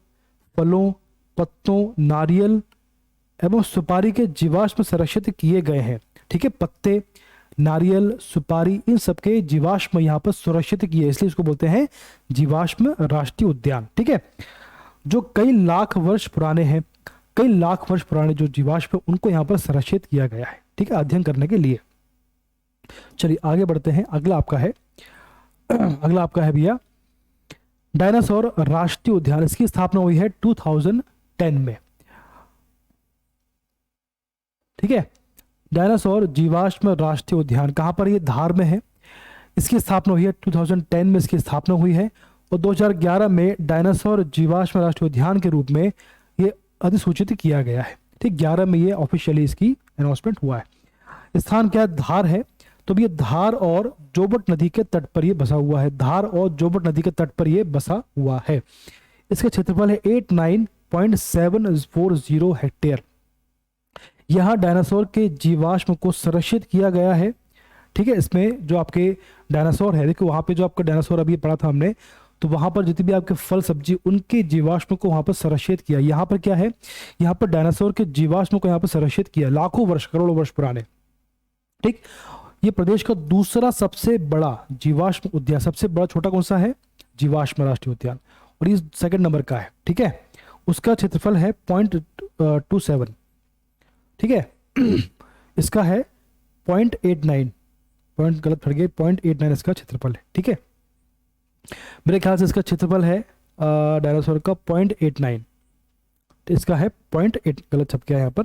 फलों, पत्तों, नारियल एवं सुपारी के जीवाश्म संरक्षित किए गए हैं। ठीक है, पत्ते, नारियल, सुपारी, इन सबके जीवाश्म यहाँ पर सुरक्षित किए, इसलिए इसको बोलते हैं जीवाश्म राष्ट्रीय उद्यान। ठीक है, जो कई लाख वर्ष पुराने हैं, कई लाख वर्ष पुराने जो जीवाश्म हैं, उनको यहाँ पर संरक्षित किया गया है। ठीक है, अध्ययन करने के लिए। चलिए आगे बढ़ते हैं। अगला आपका है भैया डायनासोर राष्ट्रीय उद्यान। इसकी स्थापना हुई है 2010 में। ठीक है, डायनासोर जीवाश्म राष्ट्रीय उद्यान कहां पर? ये धार में है। इसकी स्थापना हुई है 2010 में, इसकी स्थापना हुई है, और 2011 में डायनासोर जीवाश्म राष्ट्रीय उद्यान के रूप में ये अधिसूचित किया गया है। ठीक, 11 में ये ऑफिशियली इसकी अनाउंसमेंट हुआ है। स्थान क्या है? धार है। तो ये धार और जोबट नदी के तट पर ये बसा हुआ है। धार और जोबट नदी के तट पर ये बसा हुआ है। इसका क्षेत्रफल है 89.740 हेक्टेयर। यहाँ डायनासोर के जीवाश्म को संरक्षित किया गया है। ठीक है, इसमें जो आपके डायनासोर है, देखो वहाँ पे जो आपका डायनासोर अभी पढ़ा था हमने, तो वहाँ पर जितने भी आपके फल सब्जी, उनके जीवाश्म को वहाँ पर संरक्षित किया। यहाँ पर क्या है? यहाँ पर डायनासोर के जीवाश्म को यहाँ पर संरक्षित किया, लाखों वर्ष, करोड़ों वर्ष पुराने। ठीक, ये प्रदेश का दूसरा सबसे बड़ा जीवाश्म उद्यान। सबसे बड़ा छोटा कौन सा है? जीवाश्म राष्ट्रीय उद्यान, और ये सेकंड नंबर का है। ठीक है, उसका क्षेत्रफल है 0.27। ठीक है, इसका है 0.89, पॉइंट गलत फट गए, 0.89 इसका क्षेत्रफल है। ठीक है, मेरे ख्याल से इसका क्षेत्रफल है डायनासोर का 0.89, तो इसका है 0.8, गलत छप गया यहाँ पर,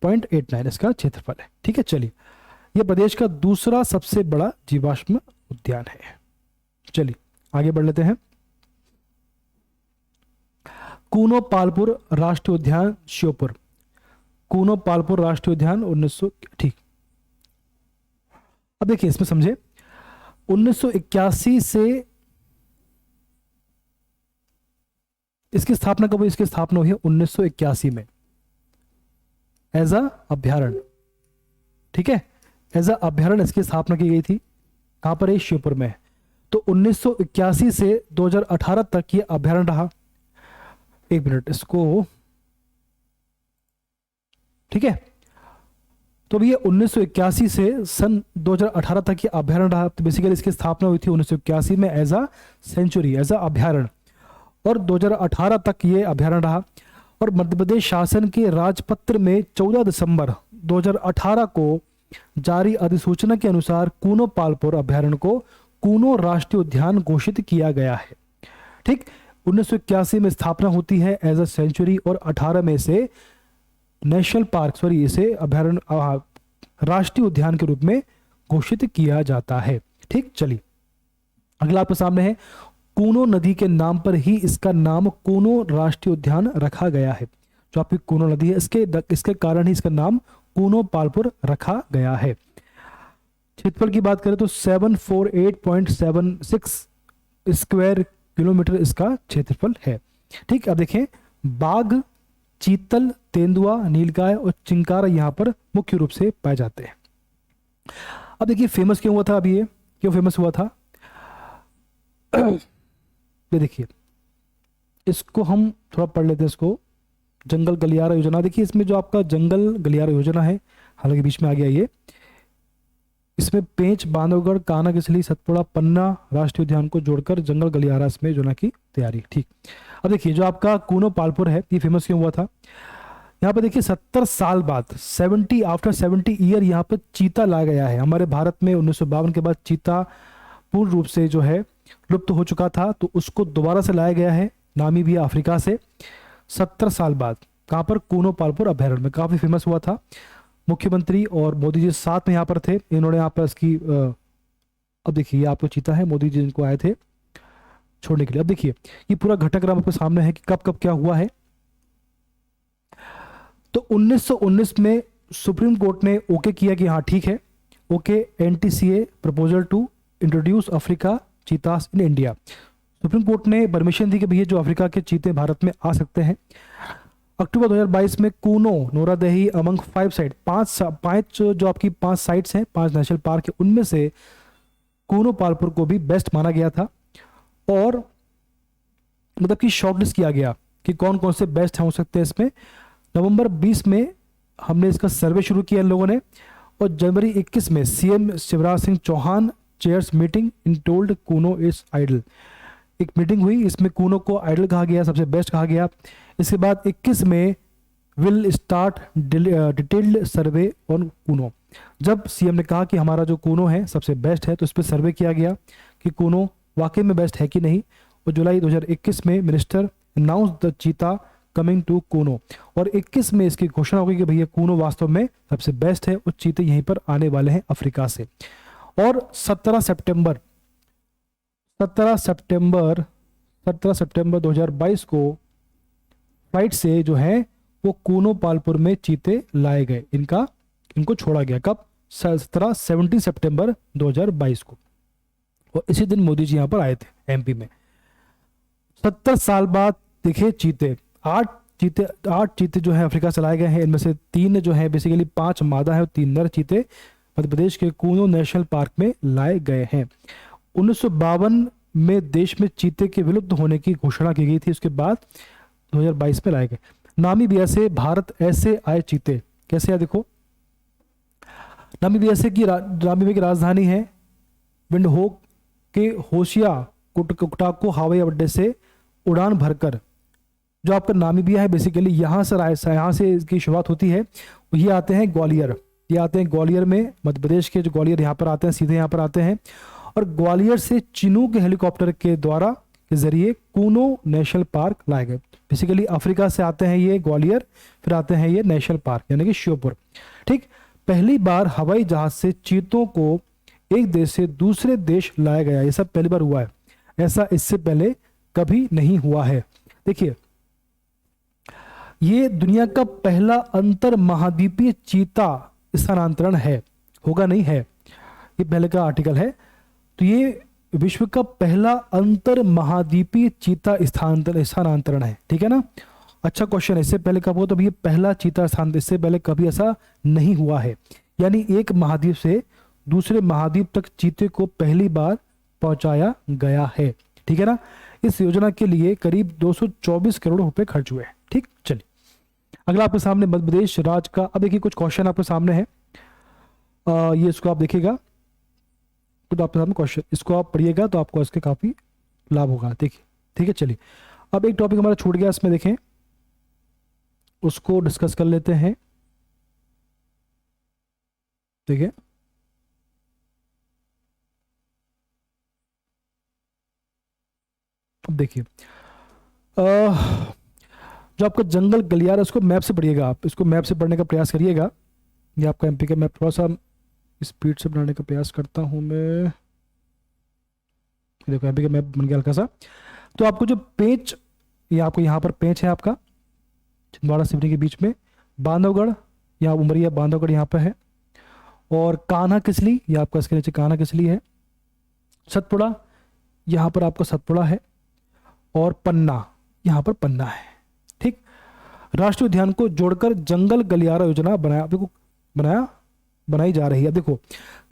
0.89 इसका क्षेत्रफल है। ठीक है, चलिए, यह प्रदेश का दूसरा सबसे बड़ा जीवाश्म उद्यान है। चलिए आगे बढ़ लेते हैं। कूनो पालपुर राष्ट्रीय उद्यान श्योपुर। कूनो पालपुर राष्ट्रीय उद्यान 1900। ठीक, अब देखिए इसमें समझे, 1981 से इसकी स्थापना कब हुई? इसकी स्थापना हुई है 1981 में एज अ अभ्यारण्य। ठीक है, एज अ अभ्यारण्य इसकी स्थापना की गई थी। कहां पर है? श्योपुर में। तो 1981 से 2018 तक ये अभ्यारण्य रहा। एक मिनट इसको, ठीक है, तो ये 1981 से सन 2018 तक ये अभ्यारण्य रहा। तो बेसिकली इसकी स्थापना हुई थी 1981 में as a sanctuary, as a अभ्यारण्य, और 2018 तक ये अभ्यारण्य रहा। और मध्य प्रदेश शासन के राजपत्र में 14 दिसंबर 2018 को जारी अधिसूचना के अनुसार कूनो पालपुर अभ्यारण्य को कूनो राष्ट्रीय उद्यान घोषित किया गया है। ठीक, 1981 में स्थापना होती है एज अ सेंचुरी, और 18 में से नेशनल पार्क, सॉरी, इसे अभ्यारण्य, राष्ट्रीय उद्यान के रूप में घोषित किया जाता है। ठीक, चलिए अगला आपके सामने है, कूनो नदी के नाम पर ही इसका नाम कूनो राष्ट्रीय उद्यान रखा गया है। जो आपकी कूनो नदी है, इसके कारण ही इसका नाम कूनो पालपुर रखा गया है। क्षेत्रफल की बात करें तो 748.76 स्क्वायर किलोमीटर इसका क्षेत्रफल है। ठीक, अब देखें, बाघ, चीतल, तेंदुआ, नीलगाय और चिंकारा यहाँ पर मुख्य रूप से पाए जाते हैं। अब देखिए फेमस क्यों हुआ था? अभी ये क्यों फेमस हुआ था? ये देखिए, इसको हम थोड़ा पढ़ लेते हैं। इसको जंगल गलियारा योजना। देखिए इसमें जो आपका जंगल गलियारा योजना है, हालांकि बीच में आ गया ये, इसमें पेंच, बांधवगढ़, कान्हा किसली, सतपुड़ा, पन्ना राष्ट्रीय उद्यान को जोड़कर जंगल गलियारा इसमें योजना की तैयारी। ठीक, अब देखिए जो आपका कूनो पालपुर है, ये फेमस क्यों हुआ था? यहाँ पे देखिए 70 साल बाद, 70 ईयर यहाँ पे चीता लाया गया है। हमारे भारत में 1952 के बाद चीता पूर्ण रूप से जो है लुप्त हो चुका था, तो उसको दोबारा से लाया गया है नामीबिया, अफ्रीका से, 70 साल बाद। कहाँ पर? कूनो पालपुर अभ्यारण्य में। काफी फेमस हुआ था। मुख्यमंत्री और मोदी जी साथ में यहाँ पर थे। इन्होंने यहाँ पर इसकी अब देखिए ये आपको चीता है, मोदी जी इनको आए थे छोड़ने के लिए। अब देखिए ये पूरा घटनाक्रम आपके सामने है कि कब कब क्या हुआ है। तो 1919 में सुप्रीम कोर्ट ने ओके किया कि हाँ ठीक है, okay, NTCA proposal to introduce Africa cheetahs in India. Supreme Court ने परमिशन दी कि भैया जो अफ्रीका के चीते भारत में आ सकते हैं। अक्टूबर 2022 में कूनो, नोरादही, अमंग 5 साइट, पांच जो आपकी 5 साइट्स हैं, 5 नेशनल पार्क है, उनमें से कूनो पालपुर को भी बेस्ट माना गया था। और मतलब कि शॉर्टलिस्ट किया गया कि कौन कौन से बेस्ट हो सकते हैं इसमें। नवंबर 20 में हमने इसका सर्वे शुरू किया इन लोगों ने, और जनवरी 21 में CM Shivraj Singh Chouhan chairs meeting in told Kuno is ideal. एक मीटिंग हुई, इसमें कूनो को आइडल कहा गया, सबसे बेस्ट कहा गया। इसके बाद 21 में will start detailed survey on Kuno. जब सीएम ने कहा कि हमारा जो कूनो है सबसे बेस्ट है, तो इस पर सर्वे किया गया कि कूनो वाकई में बेस्ट है कि नहीं। और जुलाई 2021 में minister announce the cheetah coming to Kuno, और 21 में इसकी घोषणा हो गई कि भैया कूनो वास्तव में सबसे बेस्ट है और चीते यहीं पर आने वाले हैं अफ्रीका से। और 17 सितंबर 2022 को फ्लाइट से जो है वो कूनो पालपुर में चीते लाए गए, इनको छोड़ा गया। कब? 17 सितंबर 2022 को। और इसी दिन मोदी जी यहाँ पर आए थे एमपी में। 70 साल बाद देखे चीते, 8 चीते जो है अफ्रीका से लाए गए हैं। इनमें से 3 जो है बेसिकली 5 मादा है और 3 नर चीते मध्य प्रदेश के कूनो नेशनल पार्क में लाए गए हैं। 1952 में देश में चीते के विलुप्त होने की घोषणा की गई थी, उसके बाद 2022 में लाए गए। नामीबिया से भारत ऐसे आए चीते, कैसे आए देखो। नामीबिया की राजधानी है विंडहोक के होशिया कुटाको हवाई अड्डे से उड़ान भरकर, जो आपका नामीबिया है बेसिकली यहाँ से इसकी शुरुआत होती है। ये आते हैं ग्वालियर, में मध्य प्रदेश के जो ग्वालियर यहाँ पर आते हैं, सीधे यहाँ पर आते हैं। और ग्वालियर से चिनूक हेलीकॉप्टर के जरिए कूनो नेशनल पार्क लाए गए। बेसिकली अफ्रीका से आते हैं ये ग्वालियर, फिर आते हैं ये नेशनल पार्क यानी कि श्योपुर। ठीक, पहली बार हवाई जहाज से चीतों को एक देश से दूसरे देश लाया गया, ये सब पहली बार हुआ है, ऐसा इससे पहले कभी नहीं हुआ है। देखिए, ये दुनिया का पहला अंतर महाद्वीपीय चीता स्थानांतरण है, होगा नहीं है, ये पहले का आर्टिकल है। तो ये विश्व का पहला अंतर महाद्वीपीय चीता स्थानांतरण है, ठीक है ना। अच्छा क्वेश्चन है, इससे पहले कब हुआ? तो ये पहला चीता स्थानांतरण, इससे पहले कभी ऐसा नहीं हुआ है। यानी एक महाद्वीप से दूसरे महाद्वीप तक चीते को पहली बार पहुंचाया गया है, ठीक है ना। इस योजना के लिए करीब 224 करोड़ रुपए खर्च हुए हैं। ठीक, चलिए अगला आपके सामने मध्य प्रदेश राज्य का, अब देखिए कुछ क्वेश्चन आपके सामने है, ये इसको आप देखिएगा, तो आपके सामने क्वेश्चन, इसको आप पढ़िएगा तो आपको इसके काफी लाभ होगा। देखिए, ठीक है, चलिए अब एक टॉपिक हमारा छूट गया, इसमें देखें, उसको डिस्कस कर लेते हैं। देखिए, अब देखिए जो आपका जंगल गलियारा, उसको मैप से पढ़िएगा, आप इसको मैप से पढ़ने का प्रयास करिएगा। ये आपका एमपी का मैप, थोड़ा सा स्पीड से बनाने का प्रयास करता हूं मैं। देखो एमपी का मैप बन गया हल्का सा। तो आपको जो पेंच, ये आपको यहाँ पर पेंच है आपका छिंदवाड़ा सिवनी के बीच में, बांधवगढ़, यहाँ उमरिया बांधवगढ़ यहाँ पे है, और कान्हा किसली, ये आपका इसके नीचे कान्हा किसली है, सतपुड़ा, यहाँ पर आपका सतपुड़ा है, और पन्ना, यहाँ पर पन्ना है। ठीक, राष्ट्रीय उद्यान को जोड़कर जंगल गलियारा योजना बनाई जा रही है। देखो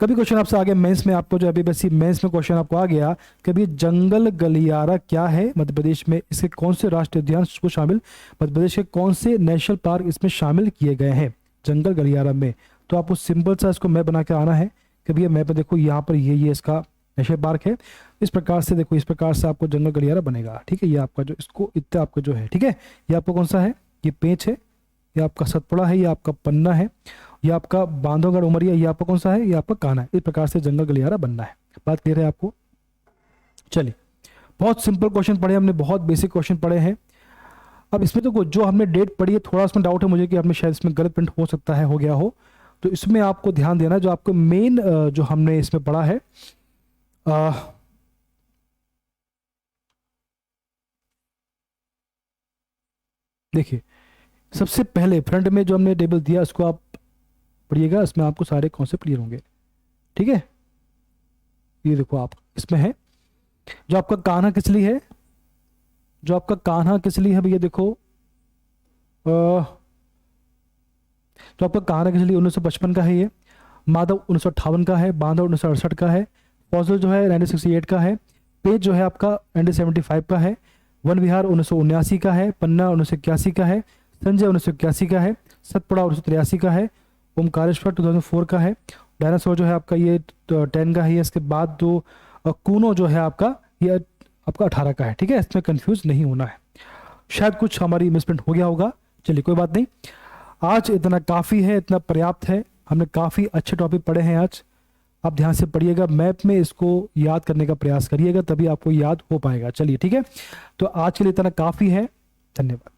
कभी क्वेश्चन आपसे आ गया मेंस में, आपको जो अभी बस मेंस में क्वेश्चन आपको आ गया कभी जंगल गलियारा क्या है मध्य प्रदेश में, इसके कौन से राष्ट्रीय उद्यान को शामिल, मध्य प्रदेश के कौन से नेशनल पार्क इसमें शामिल किए गए हैं जंगल गलियारा में। तो आपको सिंपल सा इसको मैप बना के आना है कि भैया मैप में देखो यहाँ पर ये इसका नेशनल पार्क है, इस प्रकार से देखो, इस प्रकार से आपको जंगल गलियारा बनेगा। ठीक है, ये आपका जो इसको इतना आपका जो है, ठीक है, ये आपको कौन सा है, ये पेंच है, ये आपका सतपुड़ा है, ये आपका पन्ना है, ये आपका बांधवगढ़ उमरिया, ये आपका कौन सा है, ये आपका कान्हा है। इस प्रकार से जंगल गलियारा बनना है। बात क्लियर है आपको? चलिए, बहुत सिंपल क्वेश्चन पढ़े हमने, बहुत बेसिक क्वेश्चन पढ़े हैं। अब इसमें तो जो हमने डेट पढ़ी है, थोड़ा उसमें डाउट है मुझे कि हमने शायद इसमें गलत प्रिंट हो सकता है, हो गया हो, तो इसमें आपको ध्यान देना। जो आपको मेन जो हमने इसमें पढ़ा है, देखिए सबसे पहले फ्रंट में जो हमने टेबल दिया उसको आप पढ़िएगा, इसमें आपको सारे कॉन्सेप्ट क्लियर होंगे। ठीक है, ये देखो आप इसमें है जो आपका कान्हा किसली है, जो आपका कान्हा किसली है भैया देखो, जो आपका कान्हा किसली 1955 का है, ये माधव 1958 का है, बांधव 1968 का है, फौजल जो है 1968 का है, पेज जो है आपका 1975 का है, वन विहार 1979 का है, पन्ना 1981 का है, संजय 1981 का है, सतपुड़ा 1983 का है, ओमकारेश्वर 2004 का है। डायनासोर जो है आपका ये 10 का है। इसके बाद दो कूनो जो है आपका ये आपका 18 का है। ठीक है, इसमें कंफ्यूज नहीं होना है। शायद कुछ हमारी मिसप्रिंट हो गया होगा, चलिए कोई बात नहीं। आज इतना काफ़ी है, इतना पर्याप्त है। हमने काफ़ी अच्छे टॉपिक पढ़े हैं आज। आप ध्यान से पढ़िएगा, मैप में इसको याद करने का प्रयास करिएगा, तभी आपको याद हो पाएगा। चलिए ठीक है, तो आज के लिए इतना काफ़ी है। धन्यवाद।